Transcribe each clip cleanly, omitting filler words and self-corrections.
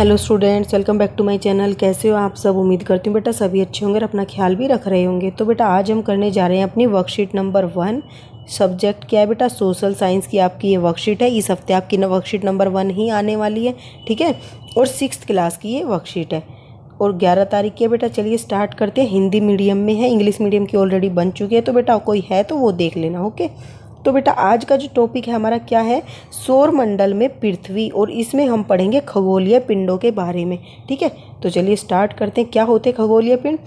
Hello students, welcome back to my channel. कैसे हो आप सब? उम्मीद करती हूँ बेटा सभी अच्छे होंगे और अपना ख्याल भी रख रहे होंगे। तो बेटा आज हम करने जा रहे हैं अपनी वर्कशीट नंबर 1। सब्जेक्ट क्या है बेटा? सोशल साइंस की आपकी ये वर्कशीट है। इस हफ्ते आपकी वर्कशीट नंबर 1 ही आने वाली है, ठीक है। और 6th क्लास की ये वर्कशीट है और 11 तारीख की है बेटा। चलिए स्टार्ट करते हैं। हिंदी मीडियम में है, इंग्लिश मीडियम की ऑलरेडी बन चुकी है, तो बेटा कोई है तो वो देख लेना, ओके। तो बेटा आज का जो टॉपिक है हमारा क्या है? सौर मंडल में पृथ्वी, और इसमें हम पढ़ेंगे खगोलीय पिंडों के बारे में, ठीक है। तो चलिए स्टार्ट करते हैं। क्या होते हैं खगोलीय पिंड?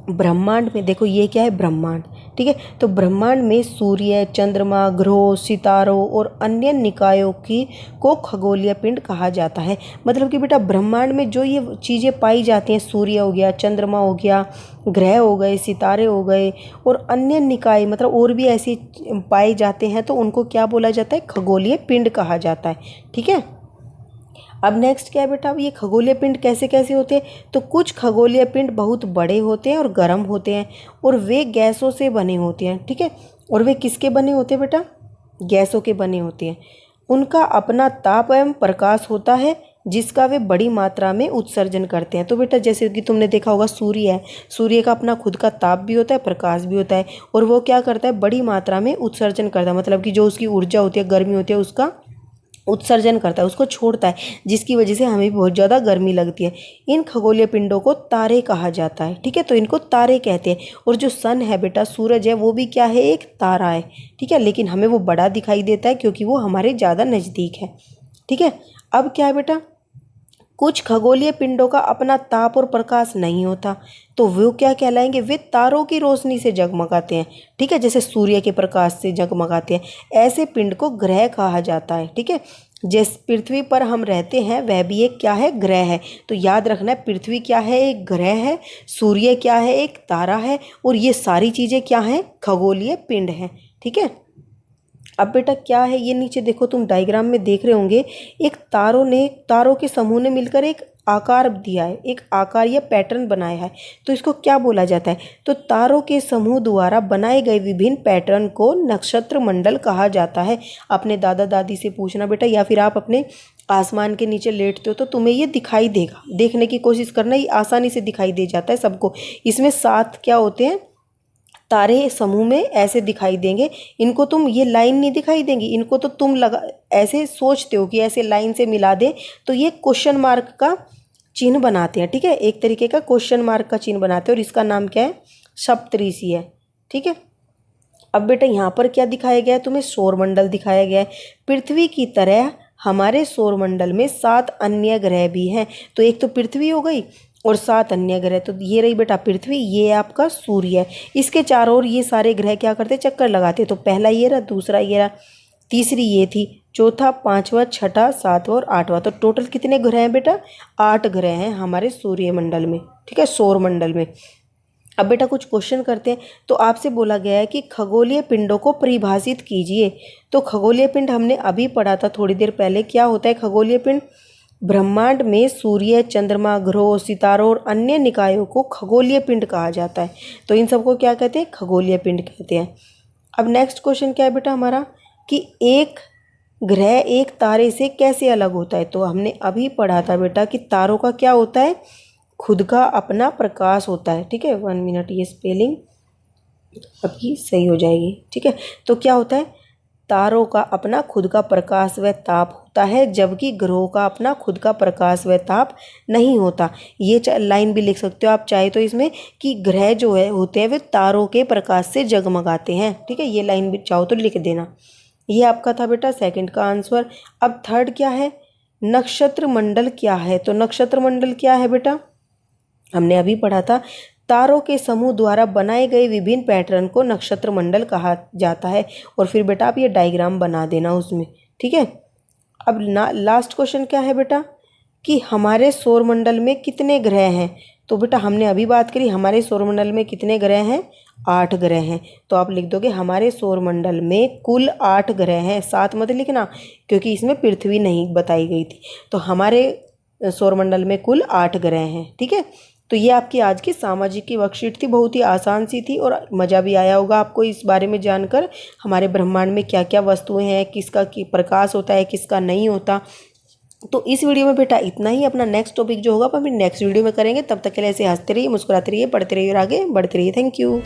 ब्रह्मांड में देखो ये क्या है? ब्रह्मांड, ठीक है। तो ब्रह्मांड में सूर्य, चंद्रमा, ग्रहों, सितारों और अन्य निकायों की को खगोलीय पिंड कहा जाता है। मतलब कि बेटा ब्रह्मांड में जो ये चीज़ें पाई जाती हैं, सूर्य हो गया, चंद्रमा हो गया, ग्रह हो गए, सितारे हो गए और अन्य निकाय मतलब और भी ऐसे पाए जाते हैं, तो उनको क्या बोला जाता है? खगोलीय पिंड कहा जाता है, ठीक है। अब नेक्स्ट क्या है बेटा? अब ये खगोलीय पिंड कैसे कैसे होते हैं? तो कुछ खगोलीय पिंड बहुत बड़े होते हैं और गर्म होते हैं और वे गैसों से बने होते हैं, ठीक है। और वे किसके बने होते हैं बेटा? गैसों के बने होते हैं। उनका अपना ताप एवं प्रकाश होता है जिसका वे बड़ी मात्रा में उत्सर्जन करते हैं। तो बेटा जैसे कि तुमने देखा होगा सूर्य है, सूर्य का अपना खुद का ताप भी होता है, प्रकाश भी होता है, और वो क्या करता है? बड़ी मात्रा में उत्सर्जन करता है। मतलब कि जो उसकी ऊर्जा होती है, गर्मी होती है, उसका उत्सर्जन करता है, उसको छोड़ता है, जिसकी वजह से हमें बहुत ज़्यादा गर्मी लगती है। इन खगोलीय पिंडों को तारे कहा जाता है, ठीक है। तो इनको तारे कहते हैं। और जो सन है बेटा, सूरज है, वो भी क्या है? एक तारा है, ठीक है। लेकिन हमें वो बड़ा दिखाई देता है क्योंकि वो हमारे ज़्यादा नज़दीक है, ठीक है। अब क्या है बेटा? कुछ खगोलीय पिंडों का अपना ताप और प्रकाश नहीं होता, तो वो क्या कहलाएंगे? वे तारों की रोशनी से जगमगाते हैं, ठीक है। जैसे सूर्य के प्रकाश से जगमगाते हैं, ऐसे पिंड को ग्रह कहा जाता है, ठीक है। जिस पृथ्वी पर हम रहते हैं वह भी एक क्या है? ग्रह है। तो याद रखना है, पृथ्वी क्या है? एक ग्रह है। सूर्य क्या है? एक तारा है। और ये सारी चीज़ें क्या हैं? खगोलीय पिंड हैं, ठीक है। अब बेटा क्या है ये? नीचे देखो, तुम डायग्राम में देख रहे होंगे, एक तारों के समूह ने मिलकर एक आकार दिया है, एक आकार या पैटर्न बनाया है। तो इसको क्या बोला जाता है? तो तारों के समूह द्वारा बनाए गए विभिन्न पैटर्न को नक्षत्र मंडल कहा जाता है। अपने दादा दादी से पूछना बेटा, या फिर आप अपने आसमान के नीचे लेटते हो तो तुम्हें ये दिखाई देगा। देखने की कोशिश करना, ये आसानी से दिखाई दे जाता है सबको। इसमें 7 क्या होते हैं? तारे समूह में ऐसे दिखाई देंगे। इनको तुम, ये लाइन नहीं दिखाई देंगी, इनको तो तुम लगा ऐसे सोचते हो कि ऐसे लाइन से मिला दे, तो ये क्वेश्चन मार्क का चिन्ह बनाते हैं, ठीक है। एक तरीके का क्वेश्चन मार्क का चिन्ह बनाते हैं और इसका नाम क्या है? सप्तऋषि है, ठीक है। अब बेटा यहाँ पर क्या दिखाया गया है? तुम्हें सौरमंडल दिखाया गया है। पृथ्वी की तरह हमारे सौरमंडल में 7 अन्य ग्रह भी हैं। तो एक तो पृथ्वी हो गई और 7 अन्य ग्रह। तो ये रही बेटा पृथ्वी, ये आपका सूर्य है। इसके चारों ओर ये सारे ग्रह क्या करते? चक्कर लगाते। तो पहला ये रहा, दूसरा ये रहा, तीसरी ये थी, चौथा, पांचवा, छठा, सातवां और आठवां। तो टोटल कितने ग्रह हैं बेटा? 8 ग्रह हैं हमारे सूर्यमंडल में, ठीक है, सौरमंडल में। अब बेटा कुछ क्वेश्चन करते हैं। तो आपसे बोला गया है कि खगोलीय पिंडों को परिभाषित कीजिए। तो खगोलीय पिंड हमने अभी पढ़ा था थोड़ी देर पहले। क्या होता है खगोलीय पिंड? ब्रह्मांड में सूर्य, चंद्रमा, ग्रहों, सितारों और अन्य निकायों को खगोलीय पिंड कहा जाता है। तो इन सबको क्या कहते हैं? खगोलीय पिंड कहते हैं। अब नेक्स्ट क्वेश्चन क्या है बेटा हमारा? कि एक ग्रह एक तारे से कैसे अलग होता है? तो हमने अभी पढ़ा था बेटा कि तारों का क्या होता है? खुद का अपना प्रकाश होता है, ठीक है। 1 मिनट, ये स्पेलिंग अभी सही हो जाएगी, ठीक है। तो क्या होता है? तारों का अपना खुद का प्रकाश व ताप होता है, जबकि ग्रहों का अपना खुद का प्रकाश व ताप नहीं होता। ये लाइन भी लिख सकते हो आप चाहे तो इसमें, कि ग्रह जो है होते हैं वे तारों के प्रकाश से जगमगाते हैं, ठीक है। ये लाइन भी चाहो तो लिख देना। ये आपका था बेटा सेकंड का आंसर। अब थर्ड क्या है? नक्षत्र मंडल क्या है? तो नक्षत्र मंडल क्या है बेटा? हमने अभी पढ़ा था, तारों के समूह द्वारा बनाए गए विभिन्न पैटर्न को नक्षत्र मंडल कहा जाता है। और फिर बेटा आप ये डायग्राम बना देना उसमें, ठीक है। अब लास्ट क्वेश्चन क्या है बेटा? कि हमारे सौरमंडल में कितने ग्रह हैं? तो बेटा हमने अभी बात करी, हमारे सौरमंडल में कितने ग्रह हैं? 8 ग्रह हैं। तो आप लिख दोगे हमारे सौरमंडल में कुल 8 ग्रह हैं। 7 मत लिखना क्योंकि इसमें पृथ्वी नहीं बताई गई थी। तो हमारे सौरमंडल में कुल 8 ग्रह हैं, ठीक है। तो ये आपकी आज की सामाजिक की वर्कशीट थी। बहुत ही आसान सी थी और मज़ा भी आया होगा आपको इस बारे में जानकर, हमारे ब्रह्मांड में क्या क्या वस्तुएं हैं, किसका प्रकाश होता है, किसका नहीं होता, तो इस वीडियो में बेटा इतना ही। अपना नेक्स्ट टॉपिक जो होगा अपन नेक्स्ट वीडियो में करेंगे। तब तक के लिए ऐसे हंसते रहिए, मुस्कुराते रहिए, पढ़ते रहिए और आगे बढ़ते रहिए। Thank you.